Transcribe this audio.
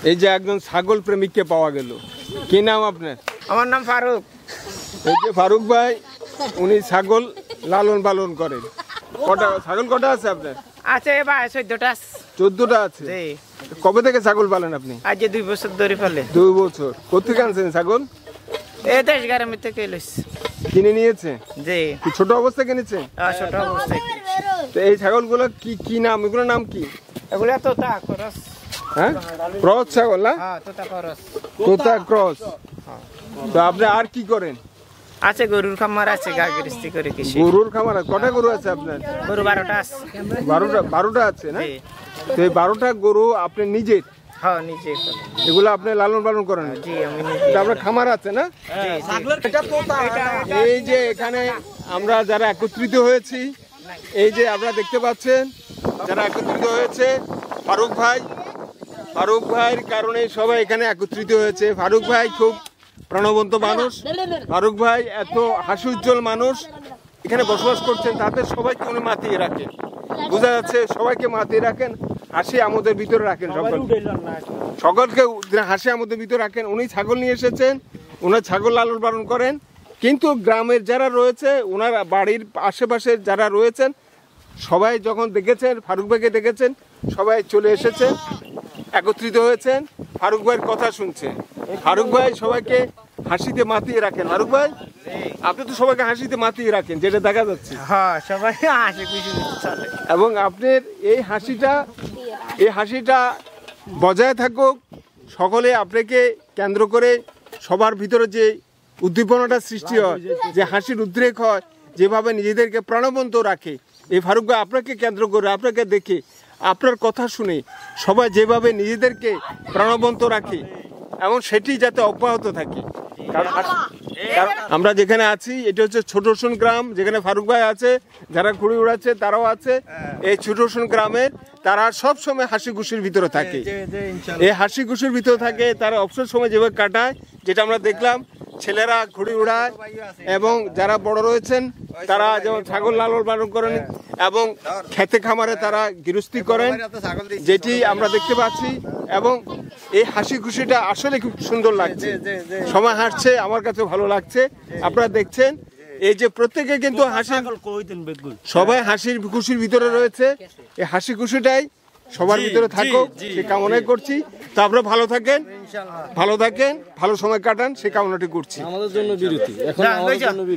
এই যে একজন ছাগল প্রেমিককে পাওয়া গেল, কি নাম আপনার? আমার নাম ফারুক। এই যে ফারুক ভাই, উনি ছাগল লালন পালন করেন। ছাগল কটা আছে আপনার? আছে ভাই 14টা। 14টা আছে। কবে থেকে ছাগল পালেন আপনি? আজ 2 বছর ধরে পালে। 2 বছর। কোথেকে আনছেন ছাগল? এই দেশ গ্রামে থেকে লইছি। কিনে নিয়েছে? জি। কি ছোট অবস্থা কিনেছে? ছোট অবস্থায়। তো এই ছাগলগুলো কি নাম? এগুলোর নাম কি? এগুলা তোতা ক্রস। হ্যাঁ, ক্রস ছাগল না? হ্যাঁ, তোতা ক্রস। তোতা ক্রস। তো আপনি আর কি করেন? আছে গরুর খামার আছে, গাগিরিস্তি করে কৃষি। গরুর খামার আছে? কটা গরু আছে আপনার? গরু 12টা আছে। 12টা আছে না? তো এই 12টা গরু আপনি নিজের? হ্যাঁ, নিজে। এগুলো আপনি লালন পালন করেন? জি, আমি নিজে। আপনার খামার আছে না? এই যে এখানে আমরা যারা একত্রিত হয়েছি, এই যে আপনারা দেখতে পাচ্ছেন যারা একত্রিত হয়েছে, ফারুক ভাইয়ের কারণে সবাই এখানে একত্রিত হয়েছে। ফারুক ভাই খুব প্রাণবন্ত মানুষ, ফারুক ভাই এত হাসি উজ্জ্বল মানুষ, এখানে বসবাস করছেন, তাদের সবাইকে উনি মাতিয়ে রাখেন। বোঝা যাচ্ছে সবাইকে মাতিয়ে রাখেন, হাসি আমাদের ভিতরে রাখেন, সকলকে হাসি আমাদের ভিতরে রাখেন। উনি ছাগল নিয়ে এসেছেন, ওনার ছাগল লালন পালন করেন, কিন্তু গ্রামের যারা রয়েছে, ওনার বাড়ির আশেপাশে যারা রয়েছেন, সবাই যখন দেখেছেন ফারুক ভাইকে দেখেছেন, সবাই চলে এসেছেন, একত্রিত হয়েছেন, ফারুক ভাইয়ের কথা শুনছেন। ফারুক ভাই সবাইকে হাসিতে মাতিয়ে রাখেন। ফারুক ভাই, আপনি তো সবাইকে হাসিতে মাতিয়ে রাখেন, যেটা দেখা যাচ্ছে। হ্যাঁ, সবাই হাসি খুশি চলে। এবং আপনার এই হাসিটা বজায় থাকুক, সকলে আপনাকে কেন্দ্র করে সবার ভিতরে যে উদ্দীপনাটা সৃষ্টি হয়, যে হাসির উদ্রেক হয়, যেভাবে নিজেদেরকে প্রাণবন্ত রাখে, এই ফারুক ভাই আপনাকে কেন্দ্র করে, আপনাকে দেখে, আপনার কথা শুনে সবাই যেভাবে নিজেদেরকে প্রাণবন্ত রাখে, এবং সেটি যাতে অব্যাহত থাকে। কারণ আমরা যেখানে আছি এটা হচ্ছে ছোট রসুন গ্রাম, যেখানে ফারুক ভাই আছে, যারা ঘুড়ি উড়াচ্ছে তারাও আছে। এই ছোট রসুন গ্রামের তারা সব সময় হাসি খুশির ভিতরে থাকে, এই হাসি খুশির ভিতরে থাকে। তারা অবসর সময় যেভাবে কাটায়, যেটা আমরা দেখলাম, ছেলেরা ঘুড়ি উড়ায়, এবং যারা বড় রয়েছেন তারা যেমন ছাগল লালন পালন করেন এবং খেতে খামারে তারা গৃহস্থী করেন, যেটি আমরা দেখতে পাচ্ছি। এবং এই হাসি খুশিটা আসলে খুব সুন্দর লাগছে, সময় হাসছে, আমার কাছে ভালো লাগছে। আপনারা দেখছেন এই যে প্রত্যেকে কিন্তু সবাই হাসির খুশির ভিতরে রয়েছে। এই হাসি খুশিটাই সবার ভিতরে থাকুক, সে কামনাই করছি। তো আপনারা ভালো থাকেন, ভালো সময় কাটান, সে কামনাটি করছি। আমাদের জন্য বিরতি এখন।